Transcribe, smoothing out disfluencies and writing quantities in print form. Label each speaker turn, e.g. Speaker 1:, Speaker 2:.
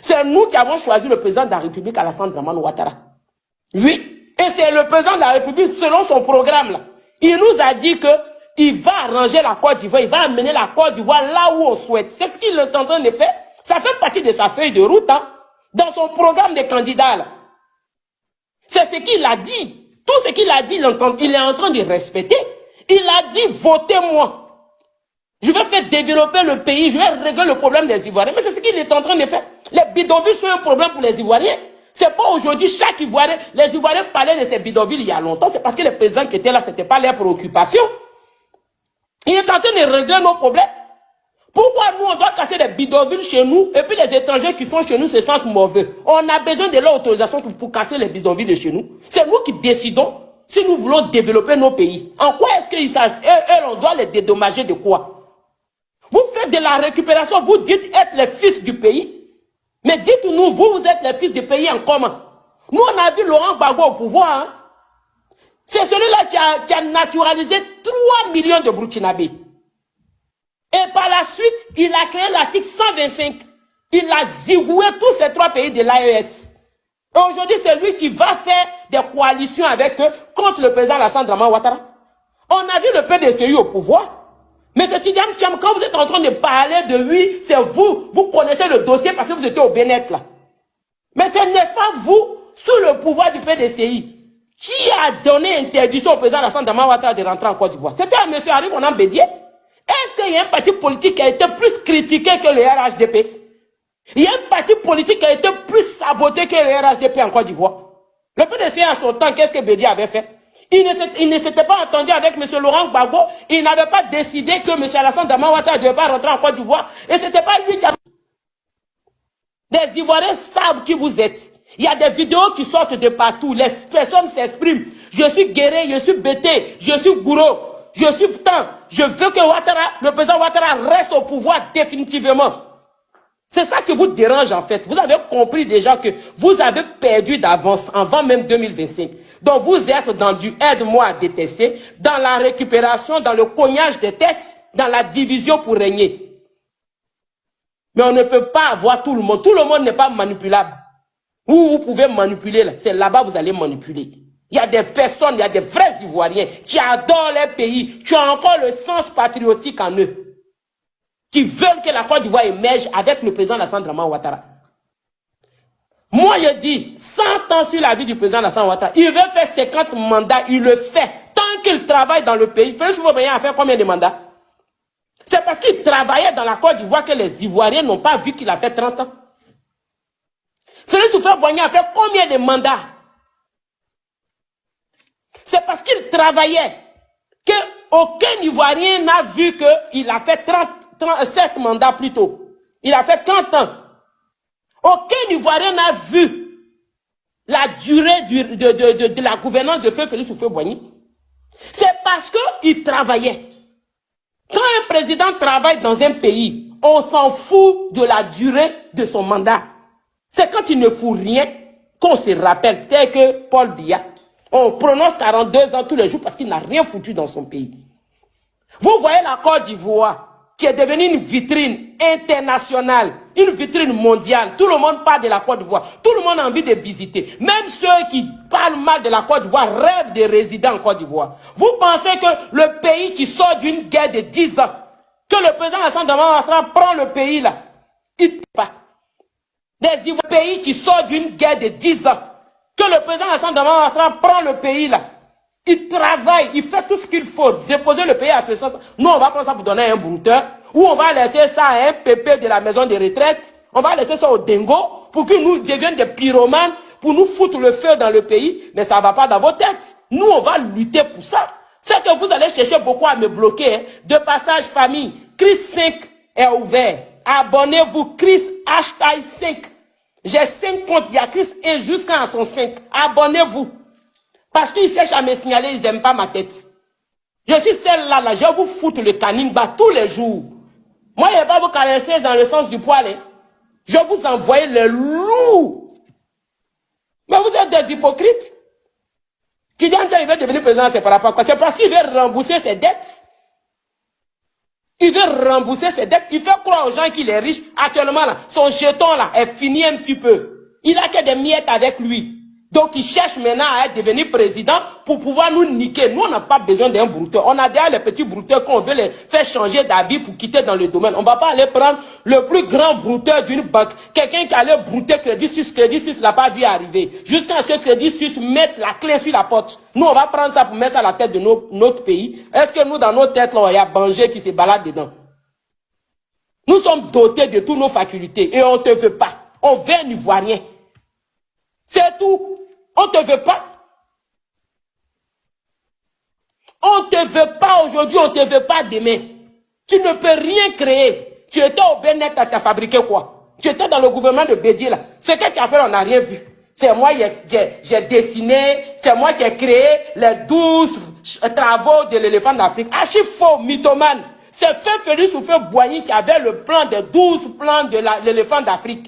Speaker 1: C'est nous qui avons choisi le président de la République, Alassane Dramane Ouattara. Oui. Et c'est le président de la République, selon son programme, là. Il nous a dit que il va arranger la Côte d'Ivoire, il va amener la Côte d'Ivoire là où on souhaite. C'est ce qu'il est en train de faire. Ça fait partie de sa feuille de route, hein, dans son programme de candidat, là. C'est ce qu'il a dit. Tout ce qu'il a dit, il est en train de respecter. Il a dit, votez-moi. Je vais faire développer le pays, je vais régler le problème des Ivoiriens. Mais c'est ce qu'il est en train de faire. Les bidonvilles sont un problème pour les Ivoiriens. C'est pas aujourd'hui, chaque Ivoirien, les Ivoiriens parlaient de ces bidonvilles il y a longtemps. C'est parce que les présidents qui étaient là, c'était pas leur préoccupation. Il est en train de régler nos problèmes. Pourquoi nous, on doit casser les bidonvilles chez nous, et puis les étrangers qui sont chez nous se sentent mauvais? On a besoin de leur autorisation pour casser les bidonvilles de chez nous. C'est nous qui décidons si nous voulons développer nos pays. En quoi est-ce qu'on doit les dédommager de quoi? Vous faites de la récupération, vous dites être les fils du pays. Mais dites-nous, vous êtes les fils du pays en commun. Nous, on a vu Laurent Gbagbo au pouvoir. Hein? C'est celui-là qui a naturalisé 3 millions de Burkinabés. Et par la suite, il a créé l'article 125. Il a zigoué tous ces 3 pays de l'AES. Et aujourd'hui, c'est lui qui va faire des coalitions avec eux contre le président Alassane Dramane Ouattara. On a vu le PDCU au pouvoir. Mais ce Tidiane Tcham, quand vous êtes en train de parler de lui, c'est vous connaissez le dossier parce que vous étiez au Bénet là. Mais ce n'est pas vous, sous le pouvoir du PDCI, qui a donné interdiction au président Alassane Dramane Ouattara de rentrer en Côte d'Ivoire. C'était un monsieur Henri Konan Bédié. Est-ce qu'il y a un parti politique qui a été plus critiqué que le RHDP? Il y a un parti politique qui a été plus saboté que le RHDP en Côte d'Ivoire. Le PDCI à son temps, qu'est-ce que Bédié avait fait? Il ne s'était pas entendu avec M. Laurent Gbagbo. Il n'avait pas décidé que M. Alassane Dramane Ouattara ne devait pas rentrer en Côte d'Ivoire. Et c'était pas lui qui avait... Les Ivoiriens savent qui vous êtes. Il y a des vidéos qui sortent de partout. Les personnes s'expriment. Je suis guerrier, je suis bêté, je suis gourou, je suis putain. Je veux que Ouattara, le président Ouattara reste au pouvoir définitivement. C'est ça qui vous dérange en fait. Vous avez compris déjà que vous avez perdu d'avance avant même 2025. Donc vous êtes dans du aide-moi à détester, dans la récupération, dans le cognage des têtes, dans la division pour régner. Mais on ne peut pas avoir tout le monde. Tout le monde n'est pas manipulable. Où vous pouvez manipuler, c'est là-bas vous allez manipuler. Il y a des personnes, il y a des vrais Ivoiriens qui adorent leur pays, qui ont encore le sens patriotique en eux, qui veulent que la Côte d'Ivoire émerge avec le président Alassane Dramane Ouattara. Moi, je dis, 100 ans sur la vie du président Alassane Ouattara, il veut faire 50 mandats, il le fait. Tant qu'il travaille dans le pays, Félix Houphouët-Boigny a fait combien de mandats? C'est parce qu'il travaillait dans la Côte d'Ivoire que les Ivoiriens n'ont pas vu qu'il a fait 30 ans. Félix Houphouët-Boigny a fait combien de mandats? C'est parce qu'il travaillait qu'aucun Ivoirien n'a vu qu'il a fait 37 mandats plus tôt. Il a fait 30 ans. Aucun Ivoirien n'a vu la durée de la gouvernance de Félix Houphouët-Boigny. C'est parce qu'il travaillait. Quand un président travaille dans un pays, on s'en fout de la durée de son mandat. C'est quand il ne fout rien qu'on se rappelle, tel que Paul Biya. On prononce 42 ans tous les jours parce qu'il n'a rien foutu dans son pays. Vous voyez la Côte d'Ivoire, qui est devenue une vitrine internationale, une vitrine mondiale. Tout le monde parle de la Côte d'Ivoire. Tout le monde a envie de visiter. Même ceux qui parlent mal de la Côte d'Ivoire rêvent de résider en Côte d'Ivoire. Vous pensez que le pays qui sort d'une guerre de 10 ans, que le président Alassane Dramane Ouattara prend le pays là, il ne peut pas. Des pays qui sortent d'une guerre de 10 ans, que le président Alassane Dramane Ouattara prend le pays là, il travaille, il fait tout ce qu'il faut, déposer le pays à ce sens. Nous, on va prendre ça pour donner un brouteur, ou on va laisser ça à un pépé de la maison de retraite, on va laisser ça au dingo, pour que nous devions des pyromanes, pour nous foutre le feu dans le pays, mais ça ne va pas dans vos têtes. Nous, on va lutter pour ça. C'est que vous allez chercher beaucoup à me bloquer, hein. De passage famille, Chris 5 est ouvert. Abonnez-vous, Chris hashtag 5. J'ai 5 comptes, il y a Chris et jusqu'à son 5. Abonnez-vous. Parce qu'ils cherchent à me signaler, ils n'aiment pas ma tête. Je suis celle-là, là, je vais vous foutre le canning bas tous les jours. Moi, je ne vais pas vous caresser dans le sens du poil. Hein. Je vais vous envoyer le loup. Mais vous êtes des hypocrites. Qui dit qu'il veut devenir président, c'est par rapport à quoi? C'est parce qu'il veut rembourser ses dettes. Il veut rembourser ses dettes. Il fait croire aux gens qu'il est riche. Actuellement, là, son jeton là est fini un petit peu. Il a que des miettes avec lui. Donc, il cherche maintenant à devenir président pour pouvoir nous niquer. Nous, on n'a pas besoin d'un brouteur. On a déjà les petits brouteurs qu'on veut les faire changer d'avis pour quitter dans le domaine. On ne va pas aller prendre le plus grand brouteur d'une banque. Quelqu'un qui allait brouter Crédit Suisse l'a pas vu arriver. Jusqu'à ce que Crédit Suisse mette la clé sur la porte. Nous, on va prendre ça pour mettre ça à la tête de notre pays. Est-ce que nous, dans nos têtes, là, il y a Banger qui se balade dedans? Nous sommes dotés de toutes nos facultés et on ne te veut pas. On veut un Ivoirien. C'est tout. On ne te veut pas. On ne te veut pas aujourd'hui, on ne te veut pas demain. Tu ne peux rien créer. Tu étais au Bénin, tu as fabriqué quoi? Tu étais dans le gouvernement de Bédier là. Ce que tu as fait, on n'a rien vu. C'est moi qui j'ai dessiné, c'est moi qui ai créé les 12 travaux de l'éléphant d'Afrique. Archi faux, mythomane. C'est Feu Félix ou Feu Boigny qui avait le plan des 12 plans de l'éléphant d'Afrique.